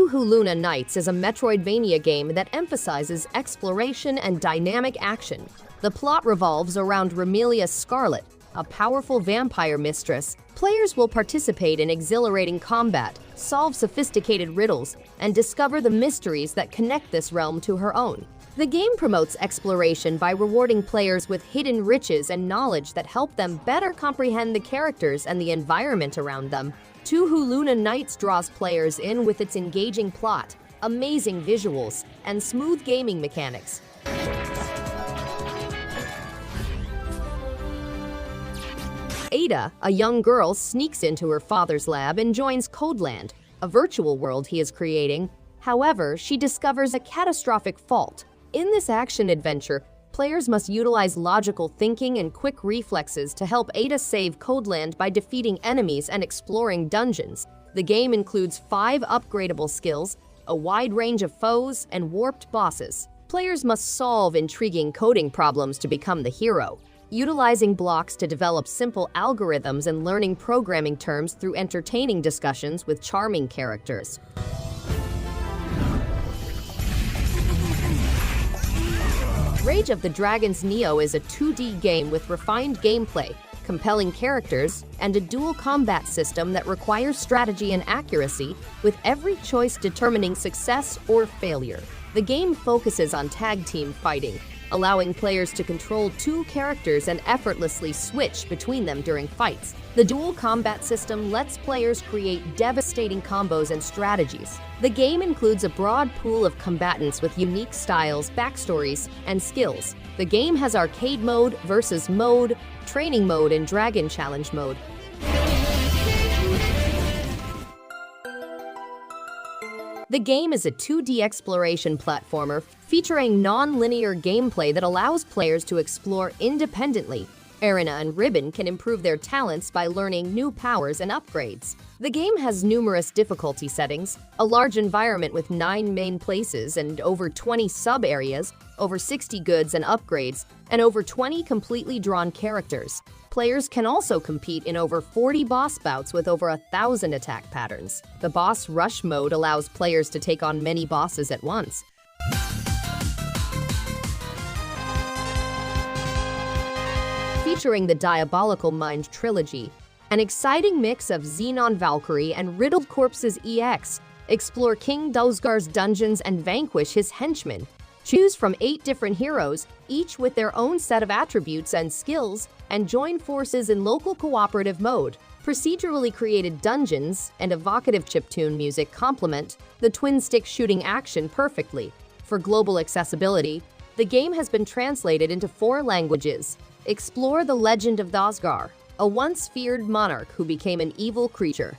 Touhou Nights is a Metroidvania game that emphasizes exploration and dynamic action. The plot revolves around Remelia Scarlet, a powerful vampire mistress. Players will participate in exhilarating combat, solve sophisticated riddles, and discover the mysteries that connect this realm to her own. The game promotes exploration by rewarding players with hidden riches and knowledge that help them better comprehend the characters and the environment around them. Touhou Nights draws players in with its engaging plot, amazing visuals, and smooth gaming mechanics. Ada, a young girl, sneaks into her father's lab and joins Codeland, a virtual world he is creating. However, she discovers a catastrophic fault. In this action-adventure, players must utilize logical thinking and quick reflexes to help Ada save Codeland by defeating enemies and exploring dungeons. The game includes 5 upgradable skills, a wide range of foes, and warped bosses. Players must solve intriguing coding problems to become the hero, utilizing blocks to develop simple algorithms and learning programming terms through entertaining discussions with charming characters. Rage of the Dragons Neo is a 2D game with refined gameplay, compelling characters, and a dual combat system that requires strategy and accuracy, with every choice determining success or failure. The game focuses on tag team fighting, allowing players to control 2 characters and effortlessly switch between them during fights. The dual combat system lets players create devastating combos and strategies. The game includes a broad pool of combatants with unique styles, backstories, and skills. The game has arcade mode, versus mode, training mode, and dragon challenge mode. The game is a 2D exploration platformer featuring non-linear gameplay that allows players to explore independently. Arena and Ribbon can improve their talents by learning new powers and upgrades. The game has numerous difficulty settings, a large environment with 9 main places and over 20 sub-areas, over 60 goods and upgrades, and over 20 completely drawn characters. Players can also compete in over 40 boss bouts with over 1,000 attack patterns. The boss rush mode allows players to take on many bosses at once. Featuring the Diabolical Mind trilogy, an exciting mix of Xenon Valkyrie and Riddled Corpses EX. Explore King Dozgar's dungeons and vanquish his henchmen. Choose from 8 different heroes, each with their own set of attributes and skills, and join forces in local cooperative mode. Procedurally created dungeons and evocative chiptune music complement the twin-stick shooting action perfectly. For global accessibility, the game has been translated into 4 languages. Explore the legend of Dozgar, a once feared monarch who became an evil creature.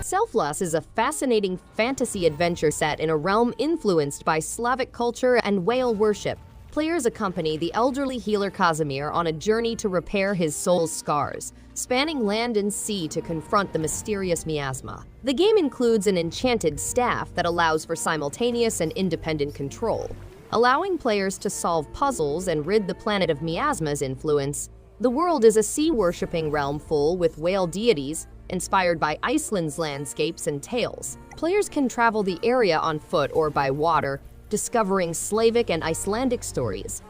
Selfloss is a fascinating fantasy adventure set in a realm influenced by Slavic culture and whale worship. Players accompany the elderly healer Casimir on a journey to repair his soul's scars, spanning land and sea to confront the mysterious miasma. The game includes an enchanted staff that allows for simultaneous and independent control, allowing players to solve puzzles and rid the planet of miasma's influence. The world is a sea-worshipping realm full with whale deities, inspired by Iceland's landscapes and tales. Players can travel the area on foot or by water, discovering Slavic and Icelandic stories.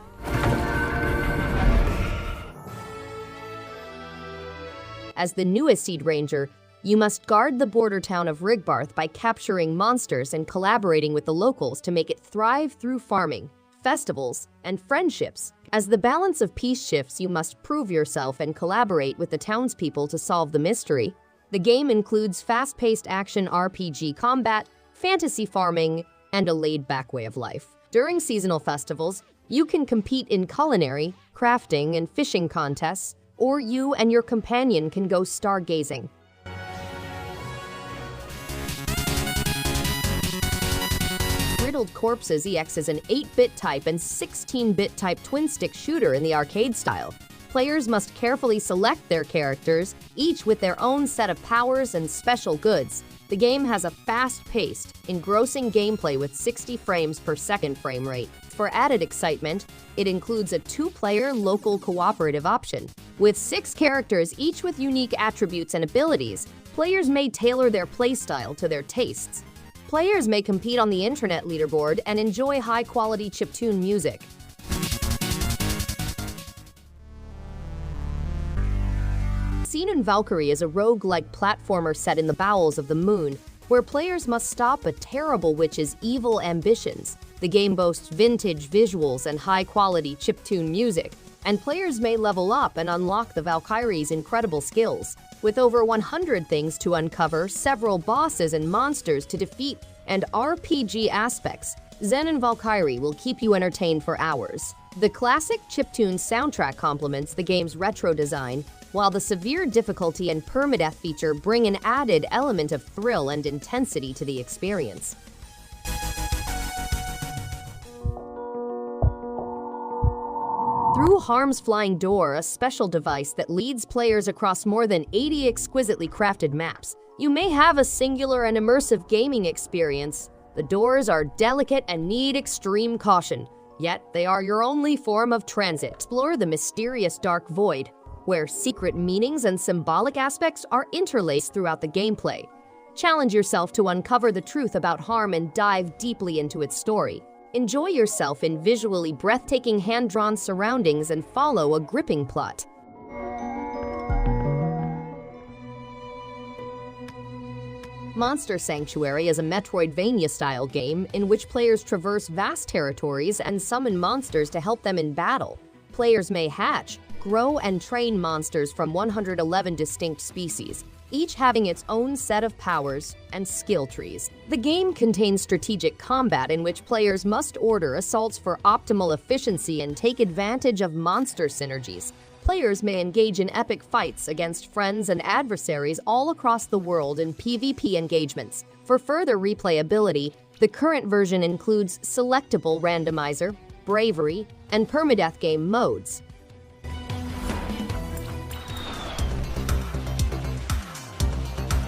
As the newest Seed Ranger, you must guard the border town of Rigbarth by capturing monsters and collaborating with the locals to make it thrive through farming, festivals, and friendships. As the balance of peace shifts, you must prove yourself and collaborate with the townspeople to solve the mystery. The game includes fast-paced action RPG combat, fantasy farming, and a laid-back way of life. During seasonal festivals, you can compete in culinary, crafting, and fishing contests, or you and your companion can go stargazing. Riddled Corpses EX is an 8-bit type and 16-bit type twin-stick shooter in the arcade style. Players must carefully select their characters, each with their own set of powers and special goods. The game has a fast-paced, engrossing gameplay with 60 frames per second frame rate. For added excitement, it includes a 2-player local cooperative option. With 6 characters, each with unique attributes and abilities, players may tailor their playstyle to their tastes. Players may compete on the internet leaderboard and enjoy high-quality chiptune music. Xenon Valkyrie is a roguelike platformer set in the bowels of the moon, where players must stop a terrible witch's evil ambitions. The game boasts vintage visuals and high-quality chiptune music, and players may level up and unlock the Valkyrie's incredible skills. With over 100 things to uncover, several bosses and monsters to defeat, and RPG aspects, Xenon Valkyrie will keep you entertained for hours. The classic chiptune soundtrack complements the game's retro design, while the severe difficulty and permadeath feature bring an added element of thrill and intensity to the experience. Through Harm's Flying Door, a special device that leads players across more than 80 exquisitely crafted maps, you may have a singular and immersive gaming experience. The doors are delicate and need extreme caution, yet they are your only form of transit. Explore the mysterious dark void, where secret meanings and symbolic aspects are interlaced throughout the gameplay. Challenge yourself to uncover the truth about Harm and dive deeply into its story. Enjoy yourself in visually breathtaking hand-drawn surroundings and follow a gripping plot. Monster Sanctuary is a Metroidvania-style game in which players traverse vast territories and summon monsters to help them in battle. Players may hatch, grow, and train monsters from 111 distinct species, each having its own set of powers and skill trees. The game contains strategic combat in which players must order assaults for optimal efficiency and take advantage of monster synergies. Players may engage in epic fights against friends and adversaries all across the world in PvP engagements. For further replayability, the current version includes selectable randomizer, bravery, and permadeath game modes.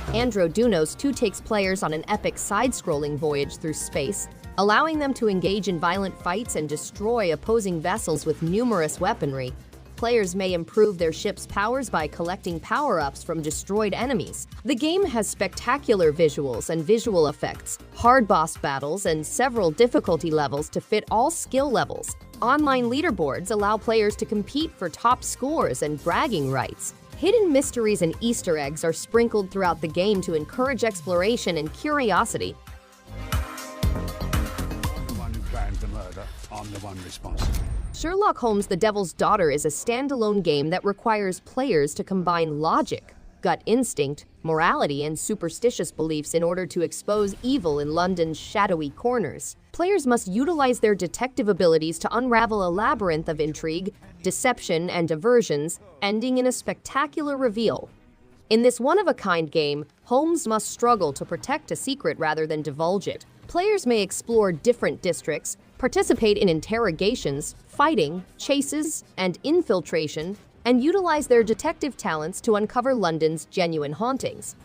Andro Dunos II takes players on an epic side-scrolling voyage through space, allowing them to engage in violent fights and destroy opposing vessels with numerous weaponry. Players may improve their ship's powers by collecting power-ups from destroyed enemies. The game has spectacular visuals and visual effects, hard boss battles, and several difficulty levels to fit all skill levels. Online leaderboards allow players to compete for top scores and bragging rights. Hidden mysteries and Easter eggs are sprinkled throughout the game to encourage exploration and curiosity. The one who planned the murder, I'm the one responsible. Sherlock Holmes: The Devil's Daughter is a standalone game that requires players to combine logic, gut instinct, morality, and superstitious beliefs in order to expose evil in London's shadowy corners. Players must utilize their detective abilities to unravel a labyrinth of intrigue, deception, and diversions, ending in a spectacular reveal. In this one-of-a-kind game, Holmes must struggle to protect a secret rather than divulge it. Players may explore different districts, participate in interrogations, fighting, chases, and infiltration, and utilize their detective talents to uncover London's genuine hauntings.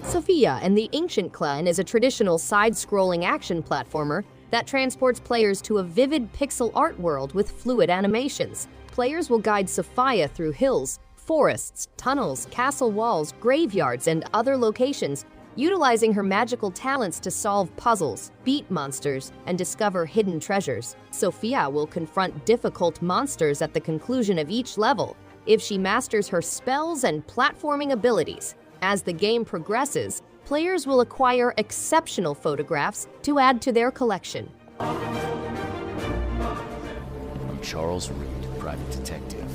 Sofiya and the Ancient Clan is a traditional side-scrolling action platformer that transports players to a vivid pixel art world with fluid animations. Players will guide Sofiya through hills, forests, tunnels, castle walls, graveyards, and other locations, utilizing her magical talents to solve puzzles, beat monsters, and discover hidden treasures. Sofiya will confront difficult monsters at the conclusion of each level if she masters her spells and platforming abilities. As the game progresses, players will acquire exceptional photographs to add to their collection. I'm Charles Reed, private detective.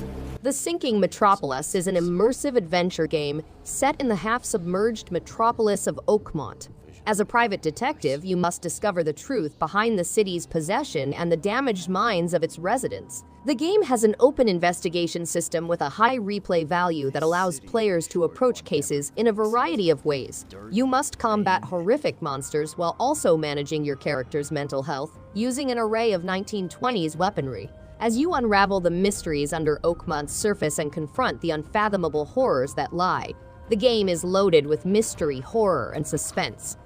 The Sinking Metropolis is an immersive adventure game set in the half-submerged metropolis of Oakmont. As a private detective, you must discover the truth behind the city's possession and the damaged minds of its residents. The game has an open investigation system with a high replay value that allows players to approach cases in a variety of ways. You must combat horrific monsters while also managing your character's mental health, using an array of 1920s weaponry. As you unravel the mysteries under Oakmont's surface and confront the unfathomable horrors that lie, The game is loaded with mystery, horror, and suspense.